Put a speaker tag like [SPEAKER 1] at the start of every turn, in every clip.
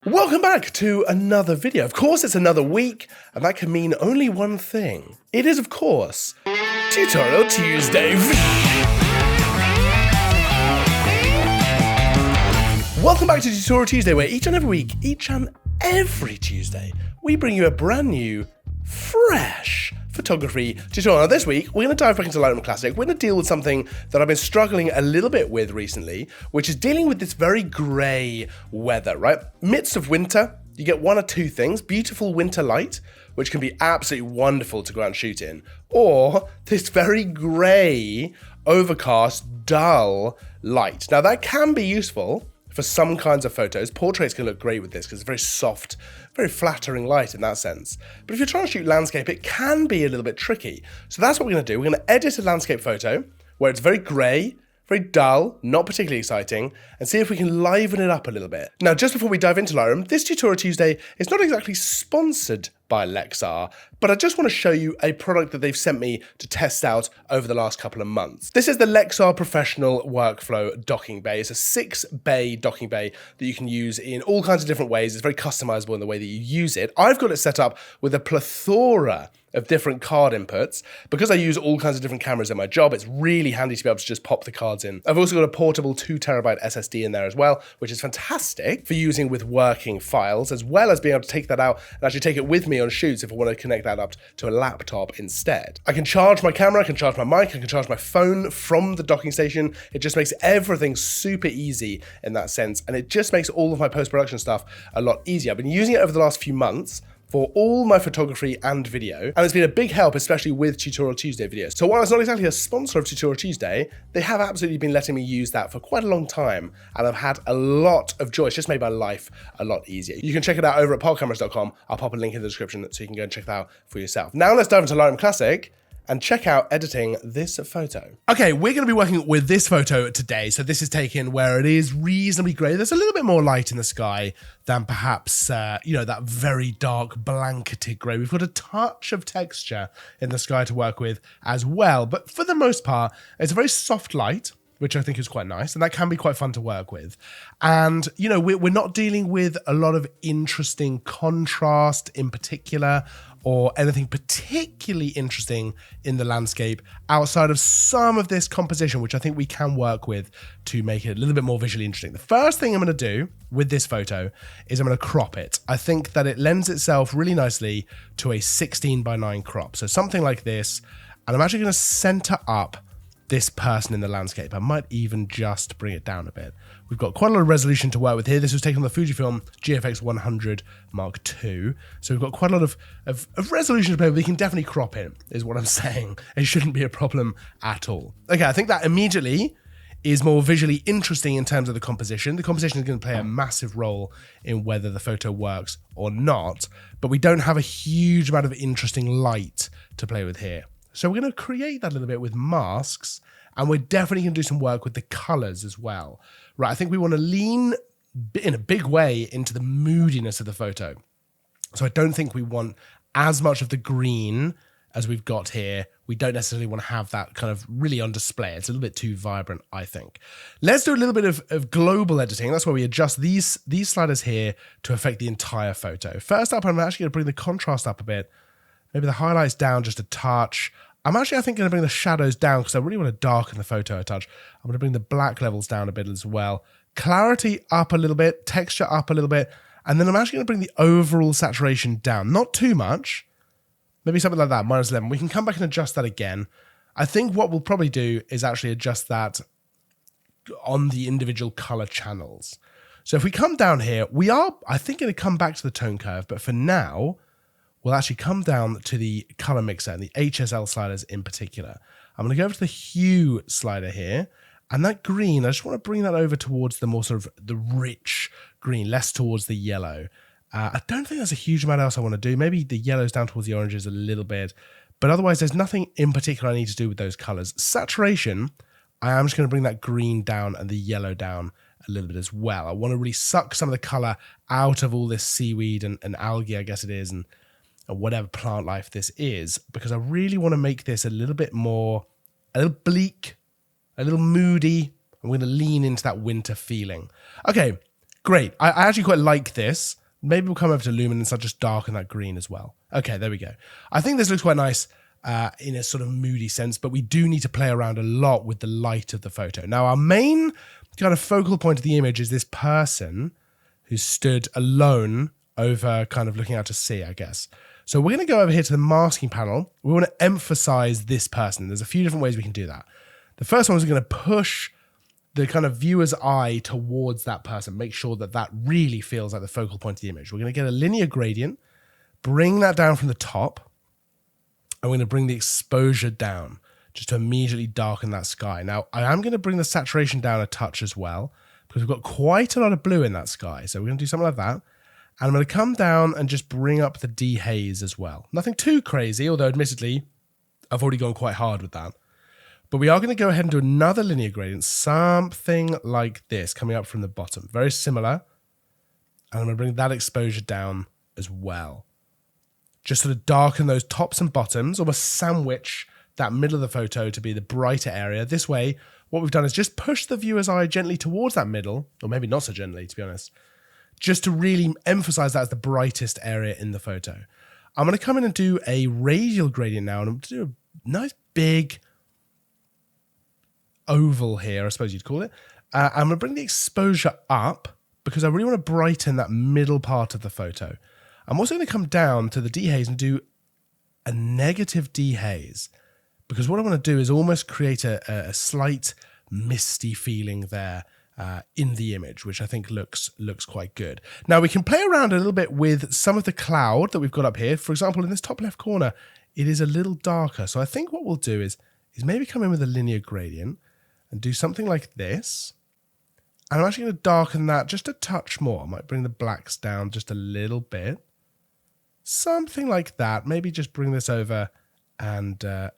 [SPEAKER 1] Welcome back to another video. Of course, it's another week, and that can mean only one thing. It is, of course, Tutorial Tuesday. Welcome back to Tutorial Tuesday, where each and every Tuesday, we bring you a brand new, fresh photography tutorial. Now this week, we're going to dive back into Lightroom Classic. We're going to deal with something that I've been struggling a little bit with recently, which is dealing with this very grey weather, right? Midst of winter, you get one or two things: beautiful winter light, which can be absolutely wonderful to go out and shoot in, or this very grey, overcast, dull light. Now that can be useful for some kinds of photos. Portraits can look great with this because it's very soft, very flattering light in that sense. But if you're trying to shoot landscape, it can be a little bit tricky. So that's what we're going to do. We're going to edit a landscape photo where it's very grey, very dull, not particularly exciting, and see if we can liven it up a little bit. Now, just before we dive into Lightroom, this Tutorial Tuesday is not exactly sponsored by Lexar, but I just want to show you a product that they've sent me to test out over the last couple of months. This is the Lexar Professional Workflow Docking Bay. It's a 6-bay docking bay that you can use in all kinds of different ways. It's very customizable in the way that you use it. I've got it set up with a plethora of different card inputs. Because I use all kinds of different cameras in my job, it's really handy to be able to just pop the cards in. I've also got a portable 2TB SSD in there as well, which is fantastic for using with working files, as well as being able to take that out and actually take it with me on shoots if I want to connect that up to a laptop instead. I can charge my camera, I can charge my mic, I can charge my phone from the docking station. It just makes everything super easy in that sense, and it just makes all of my post-production stuff a lot easier. I've been using it over the last few months for all my photography and video, and it's been a big help, especially with Tutorial Tuesday videos. So while it's not exactly a sponsor of Tutorial Tuesday, they have absolutely been letting me use that for quite a long time, and I've had a lot of joy. It's just made my life a lot easier. You can check it out over at polcameras.com. I'll pop a link in the description so you can go and check that out for yourself. Now let's dive into Lightroom Classic and check out editing this photo. Okay, we're going to be working with this photo today. So this is taken where it is reasonably grey. There's a little bit more light in the sky than perhaps, that very dark blanketed grey. We've got a touch of texture in the sky to work with as well. But for the most part, it's a very soft light, which I think is quite nice, and that can be quite fun to work with. And, we're not dealing with a lot of interesting contrast in particular, or anything particularly interesting in the landscape outside of some of this composition, which I think we can work with to make it a little bit more visually interesting. The first thing I'm going to do with this photo is I'm going to crop it. I think that it lends itself really nicely to a 16:9 crop. So something like this, and I'm actually going to center up this person in the landscape. I might even just bring it down a bit. We've got quite a lot of resolution to work with here. This was taken on the Fujifilm GFX 100 Mark II. So we've got quite a lot of resolution to play with. We can definitely crop it, is what I'm saying. It shouldn't be a problem at all. Okay, I think that immediately is more visually interesting in terms of the composition. The composition is going to play a massive role in whether the photo works or not, but we don't have a huge amount of interesting light to play with here. So we're going to create that a little bit with masks, and we're definitely going to do some work with the colors as well. Right, I think we want to lean in a big way into the moodiness of the photo. So I don't think we want as much of the green as we've got here. We don't necessarily want to have that kind of really on display. It's a little bit too vibrant, I think. Let's do a little bit of global editing. That's where we adjust these sliders here to affect the entire photo. First up, I'm actually going to bring the contrast up a bit. Maybe the highlights down just a touch. I'm actually, I think, going to bring the shadows down because I really want to darken the photo a touch. I'm going to bring the black levels down a bit as well. Clarity up a little bit, texture up a little bit, and then I'm actually going to bring the overall saturation down. Not too much. Maybe something like that, -11. We can come back and adjust that again. I think what we'll probably do is actually adjust that on the individual color channels. So if we come down here, we are, I think, going to come back to the tone curve, but for now, we'll actually come down to the color mixer and the HSL sliders in particular. I'm going to go over to the hue slider here, and that green, I just want to bring that over towards the more sort of the rich green, less towards the yellow. I don't think there's a huge amount else I want to do. Maybe the yellows down towards the oranges a little bit, but otherwise there's nothing in particular I need to do with those colors. Saturation, I am just going to bring that green down and the yellow down a little bit as well. I want to really suck some of the color out of all this seaweed and algae, I guess it is, and whatever plant life this is, because I really want to make this a little bit more, a little bleak, a little moody. I'm going to lean into that winter feeling. Okay, Great. I actually quite like this. Maybe we'll come over to luminance. I'll just darken that green as well. Okay, there we go. I think this looks quite nice in a sort of moody sense, but we do need to play around a lot with the light of the photo. Now, our main kind of focal point of the image is this person who stood alone over kind of looking out to sea, I guess. So we're going to go over here to the masking panel. We want to emphasize this person. There's a few different ways we can do that. The first one is we're going to push the kind of viewer's eye towards that person. Make sure that that really feels like the focal point of the image. We're going to get a linear gradient, bring that down from the top, and we're going to bring the exposure down just to immediately darken that sky. Now, I am going to bring the saturation down a touch as well, because we've got quite a lot of blue in that sky. So we're going to do something like that. And I'm going to come down and just bring up the dehaze as well. Nothing too crazy, although admittedly, I've already gone quite hard with that. But we are going to go ahead and do another linear gradient, something like this, coming up from the bottom. Very similar. And I'm going to bring that exposure down as well. Just sort of darken those tops and bottoms, almost sandwich that middle of the photo to be the brighter area. This way, what we've done is just push the viewer's eye gently towards that middle, or maybe not so gently, to be honest, just to really emphasize that as the brightest area in the photo. I'm going to come in and do a radial gradient now, and I'm going to do a nice big oval here, I suppose you'd call it. I'm going to bring the exposure up because I really want to brighten that middle part of the photo. I'm also going to come down to the dehaze and do a negative dehaze because what I want to do is almost create a slight misty feeling there in the image, which I think looks quite good. Now we can play around a little bit with some of the cloud that we've got up here. For example, in this top left corner, it is a little darker. So I think what we'll do is maybe come in with a linear gradient and do something like this. And I'm actually going to darken that just a touch more. I might bring the blacks down just a little bit. Something like that. Maybe just bring this over and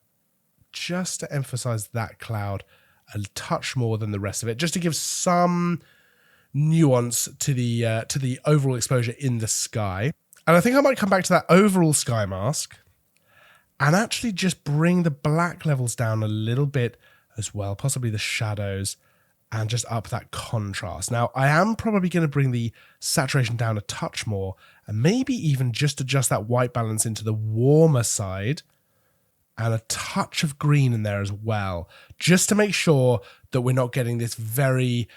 [SPEAKER 1] just to emphasize that cloud a touch more than the rest of it, just to give some nuance to the overall exposure in the sky. And I think I might come back to that overall sky mask and actually just bring the black levels down a little bit as well, possibly the shadows, and just up that contrast. Now, I am probably going to bring the saturation down a touch more, and maybe even just adjust that white balance into the warmer side, and a touch of green in there as well, just to make sure that we're not getting this very,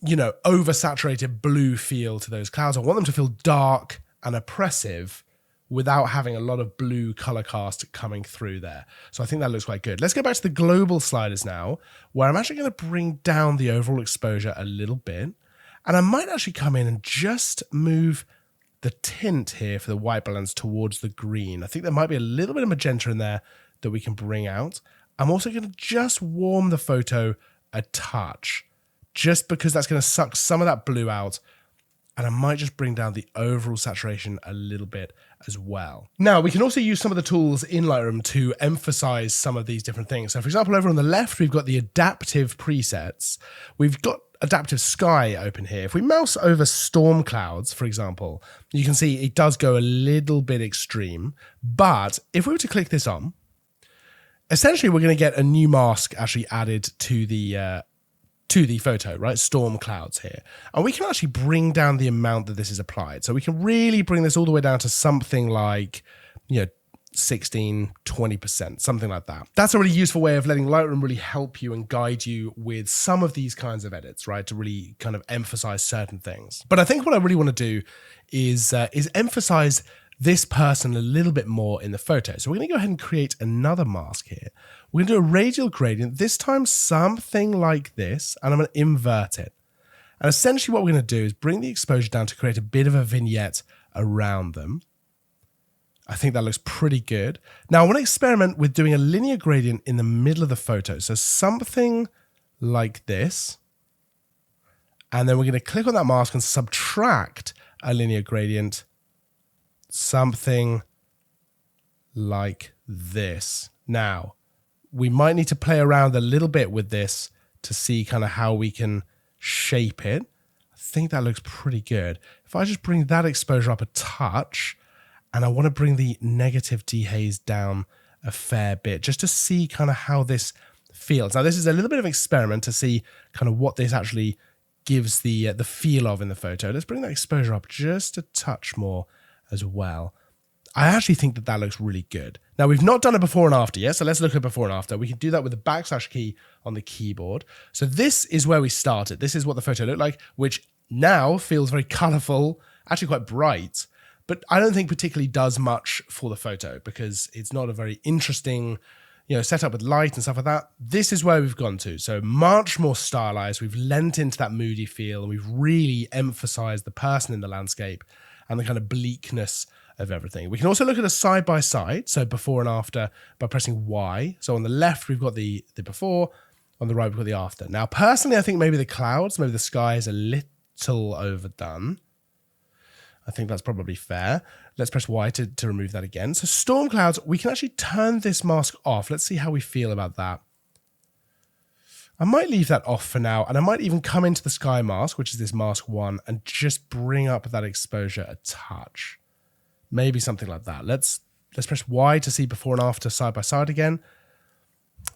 [SPEAKER 1] oversaturated blue feel to those clouds. I want them to feel dark and oppressive without having a lot of blue color cast coming through there. So I think that looks quite good. Let's go back to the global sliders now, where I'm actually going to bring down the overall exposure a little bit. And I might actually come in and just move the tint here for the white balance towards the green. I think there might be a little bit of magenta in there that we can bring out. I'm also going to just warm the photo a touch, just because that's going to suck some of that blue out. And I might just bring down the overall saturation a little bit as well. Now, we can also use some of the tools in Lightroom to emphasize some of these different things. So for example, over on the left, we've got the adaptive presets. We've got adaptive sky open here. If we mouse over storm clouds, for example, you can see it does go a little bit extreme. But if we were to click this on, essentially we're going to get a new mask actually added to the photo, right? Storm clouds here. And we can actually bring down the amount that this is applied. So we can really bring this all the way down to something like, 16, 20%, something like that. That's a really useful way of letting Lightroom really help you and guide you with some of these kinds of edits, right? To really kind of emphasize certain things. But I think what I really want to do is emphasize this person a little bit more in the photo. So we're going to go ahead and create another mask here. We're going to do a radial gradient, this time something like this, and I'm going to invert it. And essentially what we're going to do is bring the exposure down to create a bit of a vignette around them. I think that looks pretty good. Now I want to experiment with doing a linear gradient in the middle of the photo. So something like this. And then we're going to click on that mask and subtract a linear gradient, something like this. Now, we might need to play around a little bit with this to see kind of how we can shape it. I think that looks pretty good. If I just bring that exposure up a touch, and I want to bring the negative dehaze down a fair bit, just to see kind of how this feels. Now, this is a little bit of an experiment to see kind of what this actually gives the feel of in the photo. Let's bring that exposure up just a touch more as well. I actually think that looks really good. Now, we've not done a before and after yet, so let's look at before and after. We can do that with the backslash key on the keyboard. So this is where we started. This is what the photo looked like, which now feels very colorful, actually quite bright, but I don't think particularly does much for the photo because it's not a very interesting, setup with light and stuff like that. This is where we've gone to. So much more stylized. We've lent into that moody feel, and we've really emphasized the person in the landscape and the kind of bleakness of everything. We can also look at a side by side, so before and after, by pressing Y. So on the left, we've got the before, on the right, we've got the after. Now, personally, I think maybe the clouds, maybe the sky is a little overdone. I think that's probably fair. Let's press Y to remove that again. So storm clouds, we can actually turn this mask off. Let's see how we feel about that. I might leave that off for now, and I might even come into the sky mask, which is this mask 1, and just bring up that exposure a touch. Maybe something like that. Let's press Y to see before and after side by side again.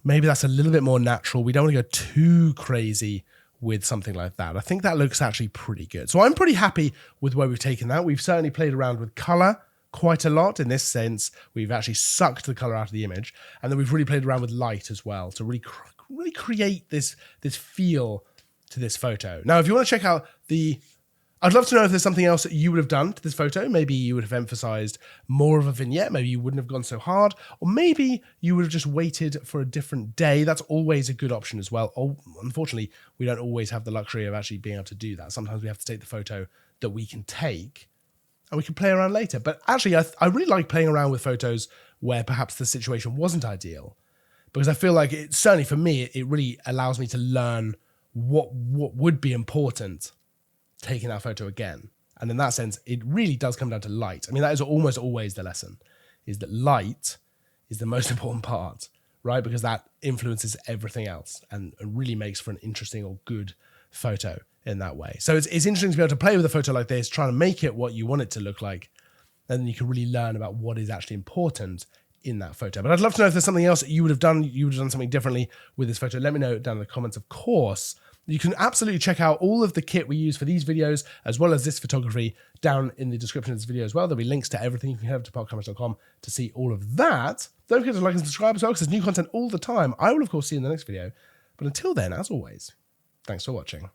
[SPEAKER 1] Maybe that's a little bit more natural. We don't want to go too crazy with something like that. I think that looks actually pretty good. So I'm pretty happy with where we've taken that. We've certainly played around with color quite a lot. In this sense, we've actually sucked the color out of the image, and then we've really played around with light as well to really create this feel to this photo. Now, if you want to check out I'd love to know if there's something else that you would have done to this photo. Maybe you would have emphasized more of a vignette. Maybe you wouldn't have gone so hard. Or maybe you would have just waited for a different day. That's always a good option as well. Unfortunately, we don't always have the luxury of actually being able to do that. Sometimes we have to take the photo that we can take and we can play around later. But actually, I really like playing around with photos where perhaps the situation wasn't ideal, because I feel like certainly for me, it really allows me to learn what would be important taking that photo again. And in that sense, it really does come down to light. I mean, that is almost always the lesson, is that light is the most important part, right? Because that influences everything else and really makes for an interesting or good photo in that way. So it's interesting to be able to play with a photo like this, trying to make it what you want it to look like. And then you can really learn about what is actually important in that photo. But I'd love to know if there's something else that you would have done something differently with this photo. Let me know down in the comments, of course. You can absolutely check out all of the kit we use for these videos, as well as this photography, down in the description of this video as well. There'll be links to everything. You can head over to parkcameras.com to see all of that. Don't forget to like and subscribe as well, because there's new content all the time. I will, of course, see you in the next video. But until then, as always, thanks for watching.